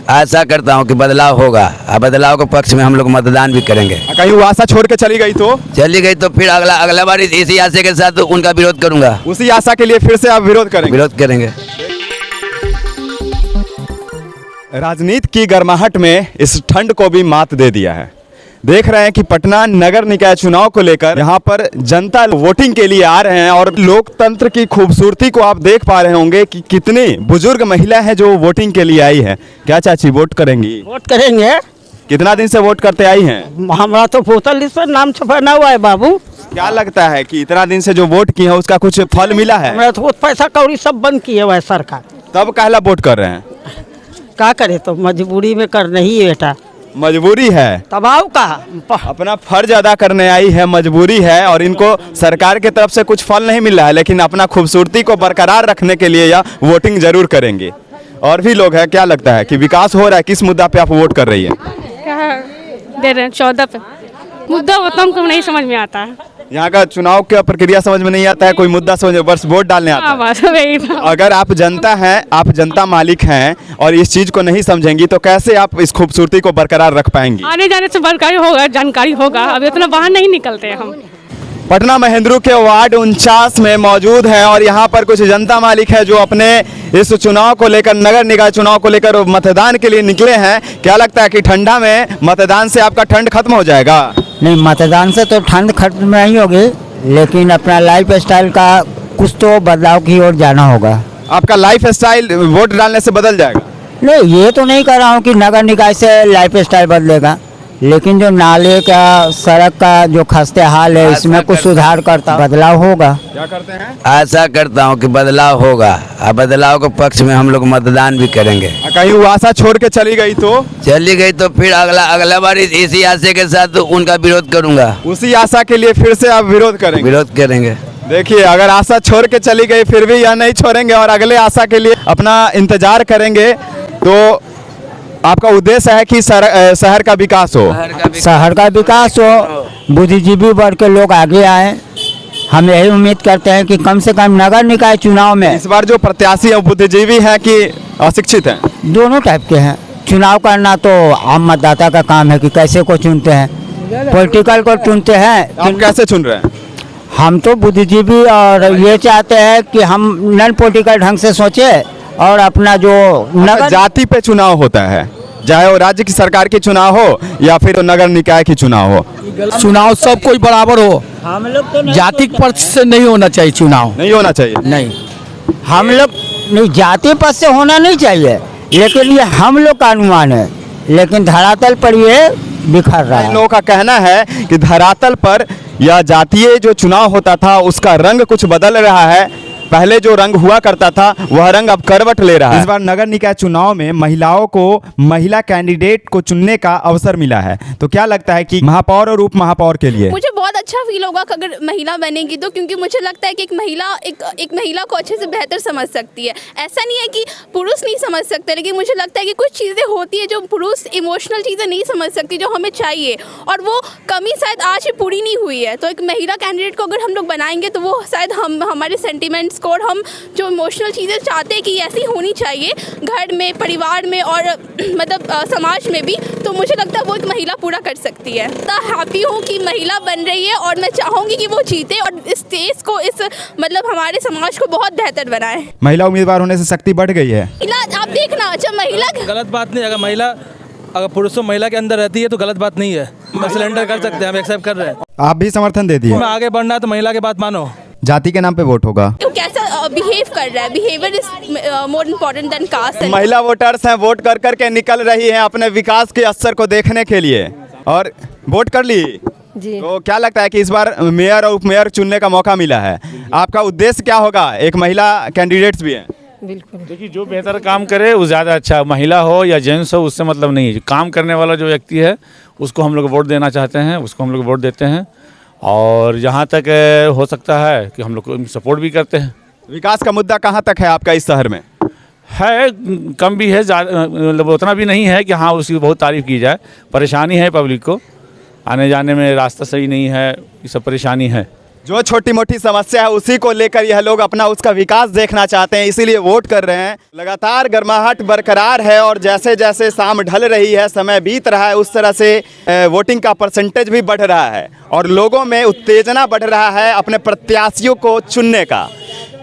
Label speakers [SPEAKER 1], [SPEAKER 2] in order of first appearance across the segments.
[SPEAKER 1] आशा करता हूँ कि बदलाव होगा और बदलाव के पक्ष में हम लोग मतदान भी करेंगे।
[SPEAKER 2] कहीं वो आशा छोड़ के चली गई तो
[SPEAKER 1] चली गई तो फिर अगला बार इसी आशा के साथ उनका विरोध करूंगा।
[SPEAKER 2] उसी आशा के लिए फिर से आप विरोध करेंगे?
[SPEAKER 1] विरोध करेंगे।
[SPEAKER 2] राजनीति की गर्माहट में इस ठंड को भी मात दे दिया है। देख रहे हैं कि पटना नगर निकाय चुनाव को लेकर यहाँ पर जनता वोटिंग के लिए आ रहे हैं और लोकतंत्र की खूबसूरती को आप देख पा रहे होंगे कि कितनी बुजुर्ग महिला है जो वोटिंग के लिए आई है। क्या चाची वोट करेंगी?
[SPEAKER 3] वोट करेंगे।
[SPEAKER 2] कितना दिन से वोट करते आई हैं?
[SPEAKER 3] हमारा तो वोटर लिस्ट पर नाम छपाना हुआ है बाबू।
[SPEAKER 2] क्या लगता है कि इतना दिन से जो वोट की है उसका कुछ फल मिला है?
[SPEAKER 3] हमारा तो पैसा कौड़ी सब बंद किए हुआ है सरकार।
[SPEAKER 2] तब कहला वोट कर रहे हैं?
[SPEAKER 3] क्या करे, तो मजबूरी में करना ही है बेटा।
[SPEAKER 2] मजबूरी है,
[SPEAKER 3] दबाव का
[SPEAKER 2] अपना फर्ज अदा करने आई है, मजबूरी है और इनको सरकार की तरफ से कुछ फल नहीं मिल रहा है, लेकिन अपना खूबसूरती को बरकरार रखने के लिए यह वोटिंग जरूर करेंगे। और भी लोग हैं, क्या लगता है कि विकास हो रहा है? किस मुद्दा पे आप वोट कर रही है?
[SPEAKER 4] दे रहे हैं 14 पे। मुद्दा उतना हमको नहीं समझ में आता है।
[SPEAKER 2] यहाँ का चुनाव का प्रक्रिया समझ में नहीं आता है, कोई मुद्दा समझ में, बस वोट डालने आता है।
[SPEAKER 4] बस वही था।
[SPEAKER 2] अगर आप जनता हैं, आप जनता मालिक हैं और इस चीज को नहीं समझेंगी तो कैसे आप इस खूबसूरती को बरकरार रख पाएंगी?
[SPEAKER 4] आने जाने से जानकारी होगा। अभी उतना बाहर नहीं निकलते हम।
[SPEAKER 2] पटना महेंद्रू के वार्ड 49 में मौजूद हैं और यहाँ पर कुछ जनता मालिक है जो अपने इस चुनाव को लेकर, नगर निकाय चुनाव को लेकर मतदान के लिए निकले हैं। क्या लगता है कि ठंडा में मतदान से आपका ठंड खत्म हो जाएगा?
[SPEAKER 5] नहीं, मतदान से तो ठंड खत्म नहीं होगी, लेकिन अपना लाइफ स्टाइल का कुछ तो बदलाव की ओर जाना होगा।
[SPEAKER 2] आपका लाइफ स्टाइल वोट डालने से बदल जाएगा?
[SPEAKER 5] नहीं, ये तो नहीं कह रहा हूँ कि नगर निकाय से लाइफ स्टाइल बदलेगा, लेकिन जो नाले का, सड़क का जो खस्ते हाल है, इसमें कुछ सुधार करता बदलाव होगा।
[SPEAKER 2] क्या करते हैं?
[SPEAKER 1] आशा करता हूँ कि बदलाव होगा और बदलाव के पक्ष में हम लोग मतदान भी करेंगे।
[SPEAKER 2] कहीं वो आशा छोड़ के चली गई तो?
[SPEAKER 1] चली गई तो फिर अगला बार इसी आशा के साथ उनका विरोध करूंगा।
[SPEAKER 2] उसी आशा के लिए फिर से आप विरोध करेंगे?
[SPEAKER 1] विरोध करेंगे।
[SPEAKER 2] देखिए, अगर आशा छोड़ के चली गई फिर भी यह नहीं छोड़ेंगे और अगले आशा के लिए अपना इंतजार करेंगे। तो आपका उद्देश्य है कि शहर का विकास हो?
[SPEAKER 5] शहर का विकास हो, बुद्धिजीवी वर्ग के लोग आगे आए। हम यही उम्मीद करते हैं कि कम से कम नगर निकाय चुनाव में
[SPEAKER 2] इस बार जो प्रत्याशी है बुद्धिजीवी है कि अशिक्षित है?
[SPEAKER 5] दोनों टाइप के हैं। चुनाव करना तो आम मतदाता का काम है कि कैसे को चुनते हैं, पॉलिटिकल को चुनते हैं।
[SPEAKER 2] आप कैसे चुन रहे हैं?
[SPEAKER 5] हम तो बुद्धिजीवी और ये चाहते हैं कि हम नॉन पॉलिटिकल ढंग से सोचे और अपना जो नगर
[SPEAKER 2] जाति पे चुनाव होता है, चाहे वो राज्य की सरकार की चुनाव हो या फिर नगर निकाय की चुनाव हो।
[SPEAKER 6] चुनाव सब कोई बराबर हो,
[SPEAKER 5] हम लोग तो
[SPEAKER 6] जाति पक्ष से नहीं होना चाहिए। चुनाव
[SPEAKER 2] नहीं होना चाहिए?
[SPEAKER 5] नहीं, हम लोग नहीं, जाति पद से होना नहीं चाहिए, लेकिन ये हम लोग का अनुमान है, लेकिन धरातल पर ये बिखर रहा है।
[SPEAKER 2] लोगों का कहना है कि धरातल पर या जातीय जो चुनाव होता था उसका रंग कुछ बदल रहा है। पहले जो रंग हुआ करता था वह रंग अब करवट ले रहा है। इस बार नगर निकाय चुनाव में महिलाओं को महिला कैंडिडेट को चुनने का अवसर मिला है। तो क्या लगता है कि महापौर और उप महापौर के लिए?
[SPEAKER 7] मुझे बहुत अच्छा फील होगा अगर महिला बनेगी तो, क्योंकि मुझे लगता है कि एक महिला को अच्छे से बेहतर समझ सकती है। ऐसा नहीं है कि पुरुष नहीं समझ सकते, लेकिन मुझे लगता है कि कुछ चीज़ें होती है जो पुरुष इमोशनल चीज़ें नहीं समझ सकती, जो हमें चाहिए, और वो कमी शायद आज भी पूरी नहीं हुई है। तो एक महिला कैंडिडेट को अगर हम लोग बनाएंगे तो वो शायद हमारे सेंटिमेंट्स को और हम जो इमोशनल चीज़ें चाहते हैं कि ऐसी होनी चाहिए घर में, परिवार में और मतलब समाज में भी, तो मुझे लगता है वो एक महिला पूरा कर सकती है। तो हैप्पी हूँ कि महिला बन रही है और मैं चाहूँगी कि वो जीते और इस देश को, इस मतलब हमारे समाज को बहुत बेहतर बनाए।
[SPEAKER 2] महिला उम्मीदवार होने से शक्ति बढ़ गई है?
[SPEAKER 7] आप देखना, अच्छा महिला
[SPEAKER 6] गलत बात नहीं। अगर पुरुषों महिला के अंदर रहती है तो गलत बात नहीं है। हम सिलेंडर कर सकते हैं, हम एक्सेप्ट कर रहे हैं।
[SPEAKER 2] आप भी समर्थन दे दिए?
[SPEAKER 6] आगे बढ़ना है तो महिला की बात मानो।
[SPEAKER 2] जाति के नाम पे वोट होगा?
[SPEAKER 7] तो कैसा बिहेव कर रहा है, behaviour is more important than caste.
[SPEAKER 2] महिला वोटर्स हैं, वोट कर कर के निकल रही हैं अपने विकास के असर को देखने के लिए। और वोट कर ली
[SPEAKER 4] जी।
[SPEAKER 2] तो क्या लगता है कि इस बार मेयर और उपमेयर चुनने का मौका मिला है? आपका उद्देश्य क्या होगा? एक महिला कैंडिडेट्स भी हैं।
[SPEAKER 4] बिल्कुल।
[SPEAKER 8] देखिए, जो बेहतर काम करे वो ज़्यादा अच्छा, महिला हो या जेंट्स हो उससे मतलब नहीं है। काम करने वाला जो व्यक्ति है उसको हम लोग वोट देना चाहते हैं, उसको हम लोग वोट देते हैं और जहाँ तक हो सकता है कि हम लोग सपोर्ट भी करते हैं।
[SPEAKER 2] विकास का मुद्दा कहाँ तक है आपका इस शहर में?
[SPEAKER 8] है, कम भी है, मतलब उतना भी नहीं है कि हाँ उसकी बहुत तारीफ़ की जाए। परेशानी है पब्लिक को, आने जाने में रास्ता सही नहीं है, ये सब परेशानी है।
[SPEAKER 2] जो छोटी मोटी समस्या है उसी को लेकर यह लोग अपना उसका विकास देखना चाहते हैं, इसीलिए वोट कर रहे हैं। लगातार गर्माहट बरकरार है और जैसे जैसे शाम ढल रही है, समय बीत रहा है, उस तरह से वोटिंग का परसेंटेज भी बढ़ रहा है और लोगों में उत्तेजना बढ़ रहा है अपने प्रत्याशियों को चुनने का।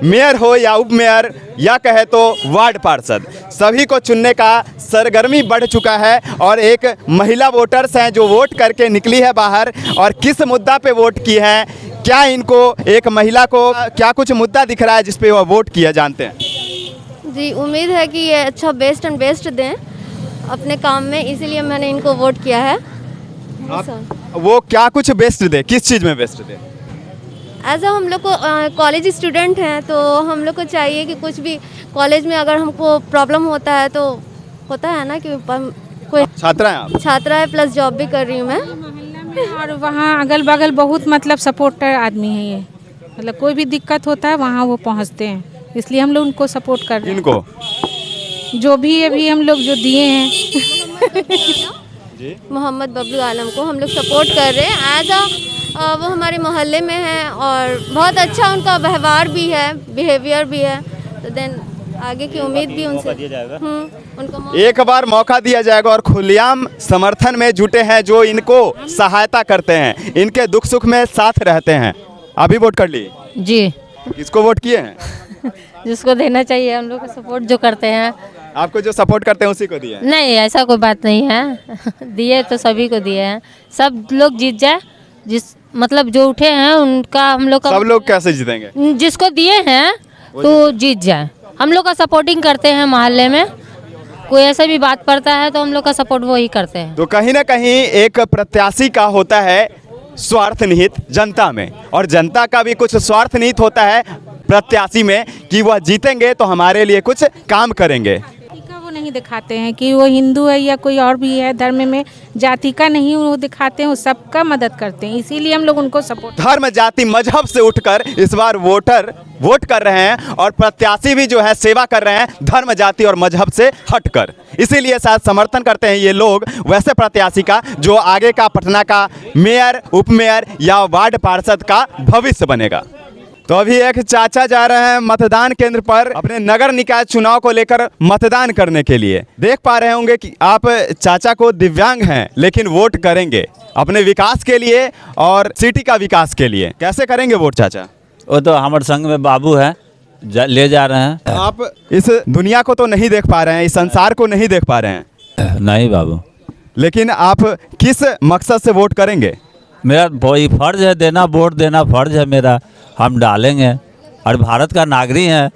[SPEAKER 2] मेयर हो या उप मेयर या कहे तो वार्ड पार्षद, सभी को चुनने का सरगर्मी बढ़ चुका है। और एक महिला वोटर्स हैं जो वोट करके निकली है बाहर, और किस मुद्दा पे वोट की है, क्या इनको एक महिला को क्या कुछ मुद्दा दिख रहा है जिस पे वह वोट किया, जानते हैं।
[SPEAKER 9] जी, उम्मीद है कि ये अच्छा बेस्ट एंड बेस्ट दें अपने काम में, इसीलिए मैंने इनको वोट किया है।
[SPEAKER 2] वो क्या कुछ बेस्ट दे, किस चीज़ में बेस्ट दे?
[SPEAKER 9] एज हम लोग को कॉलेज स्टूडेंट हैं तो हम लोग को चाहिए कि कुछ भी कॉलेज में अगर हमको प्रॉब्लम होता है तो होता है ना कि कोई
[SPEAKER 2] छात्रा हैं आप?
[SPEAKER 9] छात्रा है प्लस जॉब भी कर रही हूँ मैं।
[SPEAKER 10] और वहाँ अगल बगल बहुत मतलब सपोर्टर आदमी है ये, मतलब कोई भी दिक्कत होता है वहाँ वो पहुँचते हैं, इसलिए हम लोग उनको सपोर्ट कर रहे हैं।
[SPEAKER 2] इनको
[SPEAKER 10] जो भी अभी हम लोग जो दिए हैं
[SPEAKER 9] मोहम्मद बबलू आलम को हम लोग सपोर्ट कर रहे हैं। एज वो हमारे मोहल्ले में है और बहुत अच्छा उनका व्यवहार भी है, बिहेवियर भी है, तो देन आगे की उम्मीद भी उनसे उनको
[SPEAKER 2] एक बार मौका दिया जाएगा। और खुलेआम समर्थन में जुटे हैं जो इनको सहायता करते हैं, इनके दुख सुख में साथ रहते हैं। अभी वोट कर लिए?
[SPEAKER 11] जी।
[SPEAKER 2] किसको वोट किए हैं?
[SPEAKER 11] जिसको देना चाहिए, हम लोग को सपोर्ट जो करते हैं।
[SPEAKER 2] आपको जो सपोर्ट करते हैं उसी को दिए?
[SPEAKER 11] नहीं, ऐसा कोई बात नहीं है दिए तो सभी को दिए हैं, सब लोग जीत जाए, जिस मतलब जो उठे हैं उनका हम लोग का।
[SPEAKER 2] सब लोग कैसे जीतेंगे?
[SPEAKER 11] जिसको दिए हैं तो जीत जाए। हम लोग का सपोर्टिंग करते हैं मोहल्ले में, कोई ऐसा भी बात पड़ता है तो हम लोग का सपोर्ट वो ही करते हैं।
[SPEAKER 2] तो कहीं ना कहीं एक प्रत्याशी का होता है स्वार्थ निहित जनता में, और जनता का भी कुछ स्वार्थ निहित होता है प्रत्याशी में कि वह जीतेंगे तो हमारे लिए कुछ काम करेंगे।
[SPEAKER 10] वो नहीं दिखाते हैं कि वो हिंदू है या कोई और भी है धर्म में, जाति का नहीं वो दिखाते हैं, वो सबका मदद करते हैं, इसीलिए हम लोग उनको सपोर्ट।
[SPEAKER 2] धर्म जाति मजहब से उठकर इस बार वोटर वोट कर रहे हैं और प्रत्याशी भी जो है सेवा कर रहे हैं धर्म जाति और मजहब से हटकर, इसीलिए शायद समर्थन करते हैं ये लोग वैसे प्रत्याशी का जो आगे का पटना का मेयर, उप मेयर या वार्ड पार्षद का भविष्य बनेगा। तो अभी एक चाचा जा रहे हैं मतदान केंद्र पर अपने नगर निकाय चुनाव को लेकर मतदान करने के लिए। देख पा रहे होंगे कि आप चाचा को दिव्यांग हैं लेकिन वोट करेंगे अपने विकास के लिए और सिटी का विकास के लिए। कैसे करेंगे वोट चाचा?
[SPEAKER 12] वो तो हमारे संग में बाबू है, ले जा रहे हैं।
[SPEAKER 2] आप इस दुनिया को तो नहीं देख पा रहे हैं, इस संसार को नहीं देख पा रहे हैं।
[SPEAKER 12] नहीं बाबू।
[SPEAKER 2] लेकिन आप किस मकसद से वोट करेंगे?
[SPEAKER 12] मेरा वही फर्ज है, देना, वोट देना फर्ज है मेरा, हम डालेंगे और भारत का नागरिक है।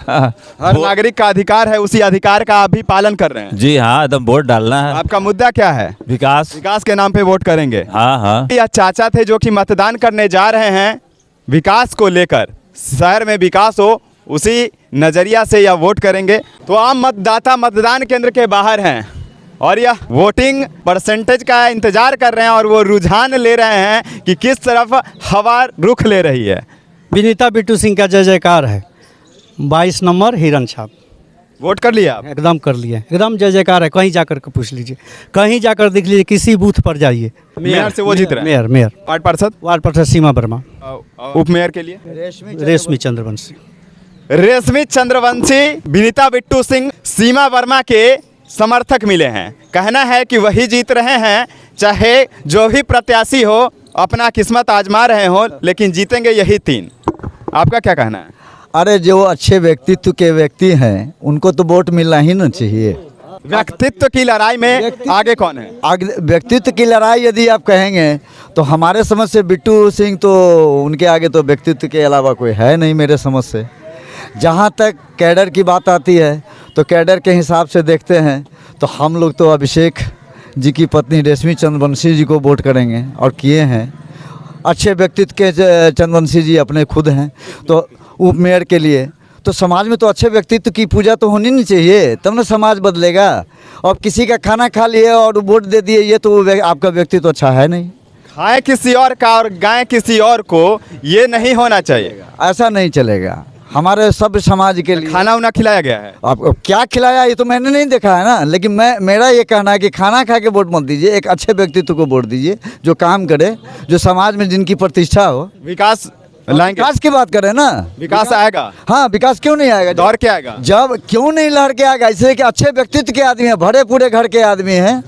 [SPEAKER 2] हर नागरिक का अधिकार है, उसी अधिकार का आप भी पालन कर रहे हैं।
[SPEAKER 12] जी हाँ, एकदम वोट डालना है।
[SPEAKER 2] आपका मुद्दा क्या है?
[SPEAKER 12] विकास।
[SPEAKER 2] विकास के नाम पे वोट करेंगे?
[SPEAKER 12] हाँ हाँ।
[SPEAKER 2] यह चाचा थे जो कि मतदान करने जा रहे हैं विकास को लेकर, शहर में विकास हो उसी नजरिया से यह वोट करेंगे। तो आम मतदाता मतदान केंद्र के बाहर हैं और यह वोटिंग परसेंटेज का इंतजार कर रहे हैं और वो रुझान ले रहे हैं कि किस तरफ हवा रुख ले रही है।
[SPEAKER 13] विनीता बिट्टू सिंह का जय जयकार है, 22 नंबर हिरन छाप।
[SPEAKER 2] वोट कर लिया आप?
[SPEAKER 13] एकदम कर लिए, एकदम जय जयकार है। कहीं जाकर के पूछ लीजिए, कहीं जाकर देख लीजिए, किसी बूथ पर जाइए।
[SPEAKER 2] मेयर से वो जीत रहे हैं?
[SPEAKER 13] मेयर।
[SPEAKER 2] वार्ड पार्षद?
[SPEAKER 13] वार्ड पार्षद सीमा वर्मा।
[SPEAKER 2] उप मेयर के लिए?
[SPEAKER 13] रेशमी चंद्रवंशी।
[SPEAKER 2] रेशमी चंद्रवंशी विनीता बिट्टू सिंह सीमा वर्मा के समर्थक मिले हैं। कहना है कि वही जीत रहे हैं, चाहे जो भी प्रत्याशी हो अपना किस्मत आजमा रहे हो, लेकिन जीतेंगे यही तीन। आपका क्या कहना है?
[SPEAKER 14] अरे जो अच्छे व्यक्तित्व के व्यक्ति हैं उनको तो वोट मिलना ही ना चाहिए।
[SPEAKER 2] व्यक्तित्व की लड़ाई में आगे कौन है?
[SPEAKER 14] आगे व्यक्तित्व की लड़ाई यदि आप कहेंगे तो हमारे समझ से बिट्टू सिंह, तो उनके आगे तो व्यक्तित्व के अलावा कोई है नहीं मेरे समझ से। जहाँ तक कैडर की बात आती है तो कैडर के हिसाब से देखते हैं तो हम लोग तो अभिषेक जी की पत्नी रेशमी चंद्रवंशी जी को वोट करेंगे और किए हैं। अच्छे व्यक्तित्व के चंद्रवंशी जी अपने खुद हैं, तो उप मेयर के लिए तो समाज में तो अच्छे व्यक्तित्व की पूजा तो होनी नहीं चाहिए, तब ना समाज बदलेगा। और किसी का खाना खा लिए और वोट दे दिए, ये तो आपका व्यक्तित्व अच्छा है नहीं।
[SPEAKER 2] खाए किसी और का और गाय किसी और को, ये नहीं होना चाहिए।
[SPEAKER 14] ऐसा नहीं चलेगा। हमारे सब समाज के लिए
[SPEAKER 2] खाना उना खिलाया गया है।
[SPEAKER 14] आपको क्या खिलाया ये तो मैंने नहीं देखा है ना, लेकिन मेरा ये कहना है कि खाना खा के वोट मत दीजिए, एक अच्छे व्यक्तित्व को वोट दीजिए जो काम करे, जो समाज में जिनकी प्रतिष्ठा हो।
[SPEAKER 2] विकास लाएंगे।
[SPEAKER 14] विकास की बात करें ना,
[SPEAKER 2] विकास आएगा।
[SPEAKER 14] हाँ, विकास क्यों नहीं आएगा?
[SPEAKER 2] दौड़ के आएगा।
[SPEAKER 14] जब क्यों नहीं लड़ के आएगा? इसलिए कि अच्छे व्यक्तित्व के आदमी हैं, भरे पूरे घर के आदमी हैं।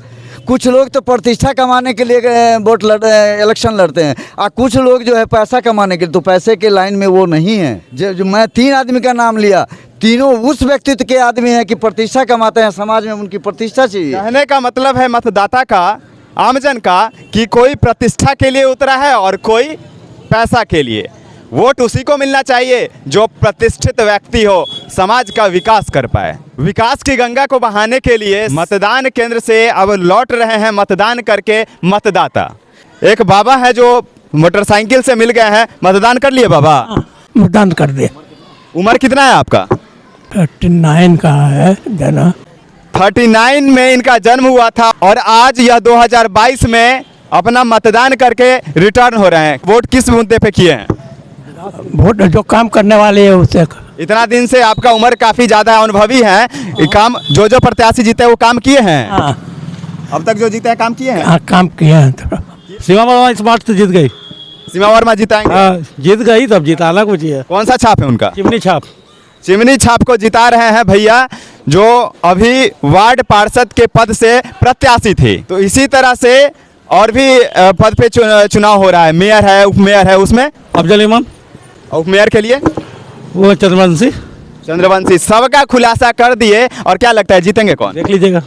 [SPEAKER 14] कुछ लोग तो प्रतिष्ठा कमाने के लिए वोट इलेक्शन लड़ते हैं, और कुछ लोग जो है पैसा कमाने के लिए, तो पैसे के लाइन में वो नहीं है। जो मैं 3 आदमी का नाम लिया, तीनों उस व्यक्तित्व के आदमी हैं कि प्रतिष्ठा कमाते हैं, समाज में उनकी प्रतिष्ठा चाहिए।
[SPEAKER 2] कहने का मतलब है मतदाता का, आमजन का, कि कोई प्रतिष्ठा के लिए उतरा है और कोई पैसा के लिए। वोट उसी को मिलना चाहिए जो प्रतिष्ठित व्यक्ति हो, समाज का विकास कर पाए। विकास की गंगा को बहाने के लिए मतदान केंद्र से अब लौट रहे हैं मतदान करके मतदाता। एक बाबा है जो मोटरसाइकिल से मिल गए हैं। मतदान कर लिए बाबा?
[SPEAKER 15] मतदान कर दे।
[SPEAKER 2] उम्र कितना है आपका?
[SPEAKER 15] 39 का है जना।
[SPEAKER 2] 39 में इनका जन्म हुआ था और आज यह 2022 में अपना मतदान करके रिटर्न हो रहे हैं। वोट किस मुद्दे पे किए हैं?
[SPEAKER 15] वोट जो काम करने वाले है उससे।
[SPEAKER 2] इतना दिन से आपका उम्र काफी ज्यादा अनुभवी है, ये काम जो प्रत्याशी जीते हैं वो काम किए हैं। अब तक जो जीते हैं काम किए हैं।
[SPEAKER 15] हाँ, काम किए हैं।
[SPEAKER 13] सीमा वर्मा इस बार तो जीत गई।
[SPEAKER 2] सीमा वर्मा जिताएंगे?
[SPEAKER 13] जीत गई, तब जिताना कुछ है।
[SPEAKER 2] कौन सा छाप है उनका?
[SPEAKER 13] चिमनी छाप।
[SPEAKER 2] चिमनी छाप को जिता रहे हैं भैया, जो अभी वार्ड पार्षद के पद से प्रत्याशी थे। तो इसी तरह से और भी पद पे चुनाव हो रहा है। मेयर है, उप मेयर है, उसमें
[SPEAKER 13] अफजल इमाम।
[SPEAKER 2] उप मेयर के लिए
[SPEAKER 13] वो
[SPEAKER 2] चंद्रवंशी। सबका खुलासा कर दिए। और क्या लगता है जीतेंगे कौन?
[SPEAKER 13] देख लीजिएगा,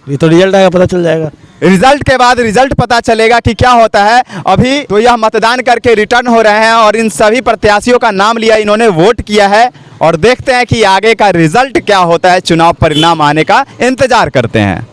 [SPEAKER 13] ये तो रिजल्ट आएगा, पता चल जाएगा।
[SPEAKER 2] रिजल्ट के बाद रिजल्ट पता चलेगा कि क्या होता है। अभी तो यह मतदान करके रिटर्न हो रहे हैं और इन सभी प्रत्याशियों का नाम लिया, इन्होंने वोट किया है। और देखते हैं कि आगे का रिजल्ट क्या होता है। चुनाव परिणाम आने का इंतजार करते हैं।